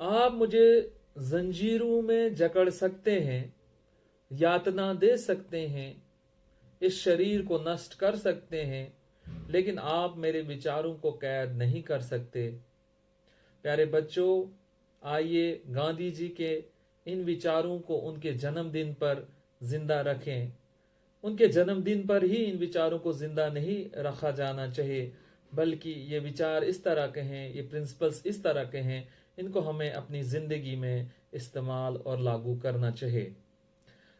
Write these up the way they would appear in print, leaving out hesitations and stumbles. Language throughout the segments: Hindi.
आप मुझे जंजीरों में जकड़ सकते हैं, यातना दे सकते हैं, इस शरीर को नष्ट कर सकते हैं, लेकिन आप मेरे विचारों को कैद नहीं कर सकते। प्यारे बच्चों, आइए गांधी जी के इन विचारों को उनके जन्मदिन पर जिंदा रखें। उनके जन्मदिन पर ही इन विचारों को जिंदा नहीं रखा जाना चाहिए, बल्कि ये विचार इस तरह के हैं, ये प्रिंसिपल्स इस तरह के हैं, इनको हमें अपनी जिंदगी में इस्तेमाल और लागू करना चाहिए।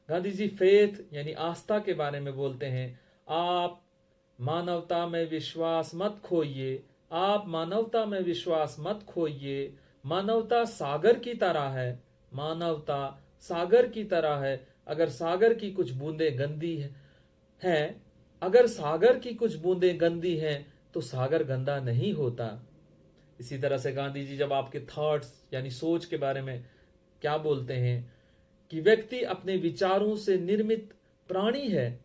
गांधी जी फेथ यानी आस्था के बारे में बोलते हैं। आप मानवता में विश्वास मत खोइए, आप मानवता में विश्वास मत खोइए। मानवता सागर की तरह है, मानवता सागर की तरह है। अगर सागर की कुछ बूंदें गंदी हैं, अगर सागर की कुछ बूंदें गंदी हैं, तो सागर गंदा नहीं होता। इसी तरह से गांधी जी जब आपके थॉट्स यानी सोच के बारे में क्या बोलते हैं कि व्यक्ति अपने विचारों से निर्मित प्राणी है,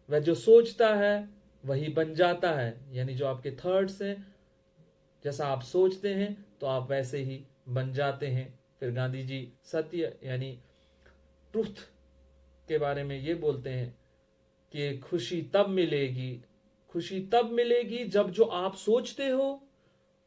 वह जो सोचता है वही बन जाता है। यानी जो आपके थॉट्स हैं, जैसा आप सोचते हैं तो आप वैसे ही बन जाते हैं। फिर गांधी जी सत्य यानी ट्रुथ के बारे में ये बोलते हैं कि खुशी तब मिलेगी, खुशी तब मिलेगी जब जो आप सोचते हो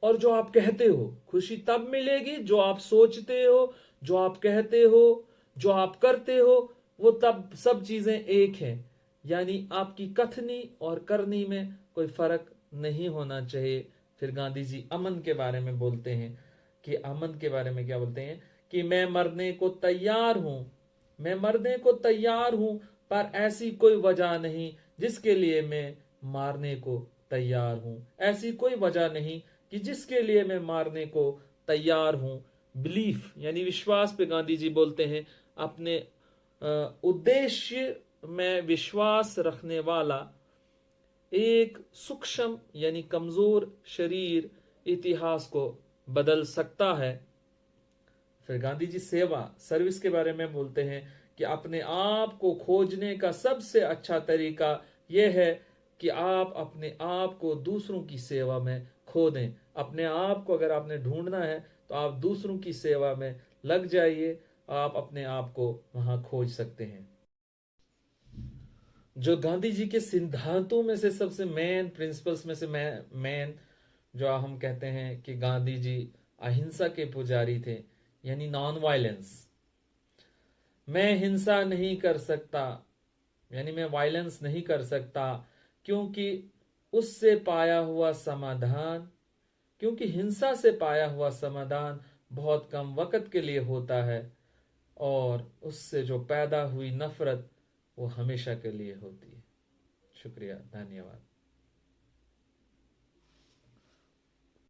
और जो आप कहते हो। खुशी तब मिलेगी जो आप सोचते हो, जो आप कहते हो, जो आप करते हो, वो तब सब चीजें एक हैं। यानी आपकी कथनी और करनी में कोई फर्क नहीं होना चाहिए। फिर गांधी जी अमन के बारे में बोलते हैं कि अमन के बारे में क्या बोलते हैं कि मैं मरने को तैयार हूं, मैं मरने को तैयार हूं, पर ऐसी कोई वजह नहीं जिसके लिए मैं मारने को तैयार हूं। ऐसी कोई वजह नहीं कि जिसके लिए मैं मारने को तैयार हूं। बिलीफ यानी विश्वास पे गांधी जी बोलते हैं अपने उद्देश्य में विश्वास रखने वाला एक सूक्ष्म यानी कमजोर शरीर इतिहास को बदल सकता है। फिर गांधी जी सेवा सर्विस के बारे में बोलते हैं कि अपने आप को खोजने का सबसे अच्छा तरीका यह है कि आप अपने आप को दूसरों की सेवा में खो दें। अपने आप को अगर आपने ढूंढना है तो आप दूसरों की सेवा में लग जाइए, आप अपने आप को वहां खोज सकते हैं। जो गांधी जी के सिद्धांतों में से सबसे मेन प्रिंसिपल्स में से मेन जो हम कहते हैं कि गांधी जी अहिंसा के पुजारी थे, यानी नॉन वायलेंस। मैं हिंसा नहीं कर सकता, यानी मैं वायलेंस नहीं कर सकता, क्योंकि उससे पाया हुआ समाधान, क्योंकि हिंसा से पाया हुआ समाधान बहुत कम वक्त के लिए होता है, और उससे जो पैदा हुई नफरत वो हमेशा के लिए होती है। शुक्रिया, धन्यवाद।